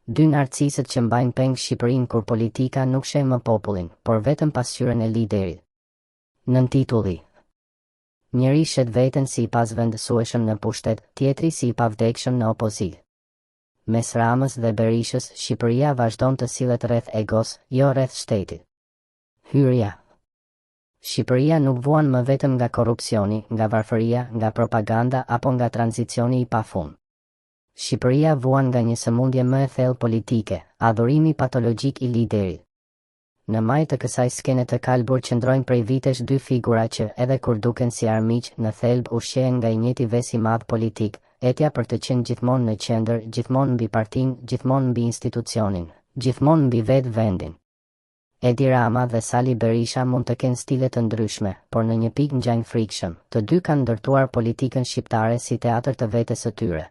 Dy narcisët që mbajnë peng Shqipërinë kur politika nuk sheh më popullin, por vetëm pasqyrën e liderit. Nën titulli. Njëri shet veten si I pasvendësueshëm në pushtet, tjetri si I pavdekshëm në opozitë. Mes Ramës dhe Berishës, Shqipëria vazhdon të sillet rreth egos, jo rreth shtetit. Hyrja. Shqipëria nuk vuan më vetëm nga korrupsioni, nga varfëria, nga propaganda apo nga tranzicioni I pafund. Shqipëria vuan nga një sëmundje më e thellë politike, adhurimi patologjik I liderit. Në maj të kësaj skene të kalbur qëndrojnë prej vitesh dy figura që, edhe kur duken si armiq, në thelb ushqehen nga I njëjti ves I madh politik, etja për të qenë gjithmonë në qendër, gjithmonë mbi partinë, gjithmonë mbi institucionin, gjithmonë mbi vetë vendin. Edi Rama dhe Sali Berisha mund të kenë stile të ndryshme, por në një pikë ngjajnë frikshëm, të dy kanë ndërtuar politikën shqiptare si teatër të vetes së tyre.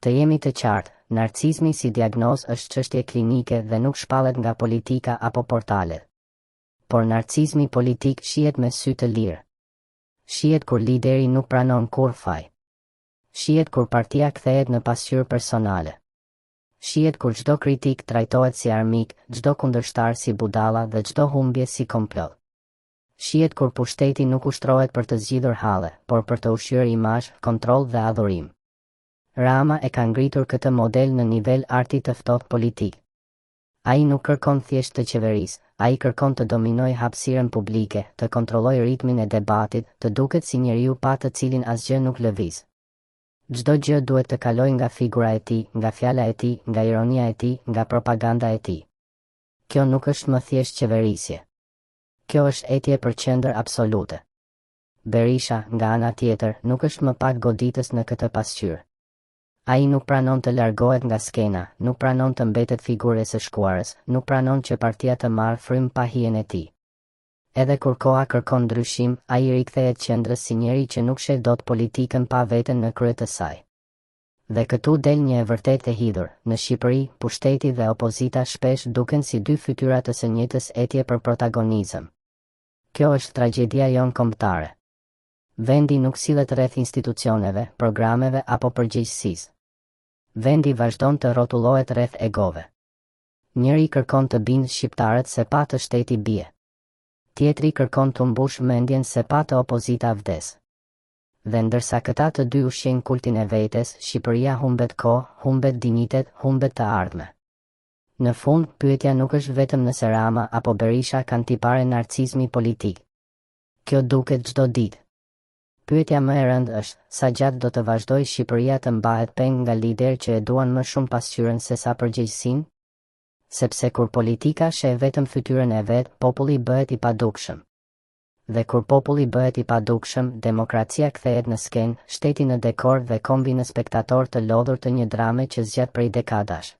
Të jemi të qartë, narcizmi si diagnozë është çështje klinike dhe nuk shpallet nga politika apo portalet. Por narcizmi politik shihet me sy të lirë. Shihet kur lideri nuk pranon kurrë faj. Shihet kur partia kthehet në pasqyrë personale. Shihet kur çdo kritik trajtohet si armik, çdo kundërshtar si budalla dhe çdo humbje si komplot. Shihet kur pushteti nuk ushtrohet për të zgjidhur halle, por për të ushqyer imazh, kontroll dhe adhurim. Rama e ka ngritur këtë model në nivel arti të ftohtë politik. Ai nuk kërkon thjesht të qeverisë, ai kërkon të dominojë hapësirën publike, të kontrollojë ritmin e debatit, të duket si njeriu pa të cilin asgjë nuk lëviz. Çdo gjë duhet të kalojë nga figura e tij, nga fjala e tij, nga ironia e tij, nga propaganda e tij. Kjo nuk është më thjesht qeverisje. Kjo është etje për qendër absolute. Berisha, nga ana tjetër, nuk është më pak goditës në këtë pasqyrë. Ai nuk pranon të largohet nga skena, nuk pranon të mbetet figure së shkuarës, nuk pranon që partia të marrë frym pa hijen e tij. Edhe kur koha kërkon ndryshim, ai rikthehet qendrës si njeri që nuk sheh dot politikën pa veten në krye të saj. Dhe këtu del një e vërtet e hidhur. Në Shqipëri, pushteti dhe opozita shpesh duken si dy fytyra të së njëjtës etje për protagonizëm. Kjo është tragjedia jonë kombëtare. Vendi nuk sillet rreth institucioneve, programeve apo përgjegjësisë. Vendi vazhdon të rrotullohet rreth egove. Njëri kërkon të bindë shqiptarët se pa të shteti bie. Tjetri kërkon të mbush mendjen se pa të opozita vdes. Dhe ndërsa këta të dy ushqejnë kultin e vetes, Shqipëria humbet kohë, humbet dinjitet, humbet të ardhme. Në fund, pyetja nuk është vetëm nëse Rama apo Berisha kanë tipare narcizmi politik. Kjo duket çdo ditë. Pyetja më e rëndë është, sa gjatë do të vazhdojë Shqipëria të mbahet peng nga lider që e duan më shumë pasqyrën se sa përgjegjësinë? Sepse kur politika sheh vetëm fytyrën e vet, populli bëhet I padukshëm. Dhe kur populli bëhet I padukshëm, demokracia kthehet në skenë, shteti në dekor dhe kombi në spektator të lodhur të një drame që zgjat prej dekadash.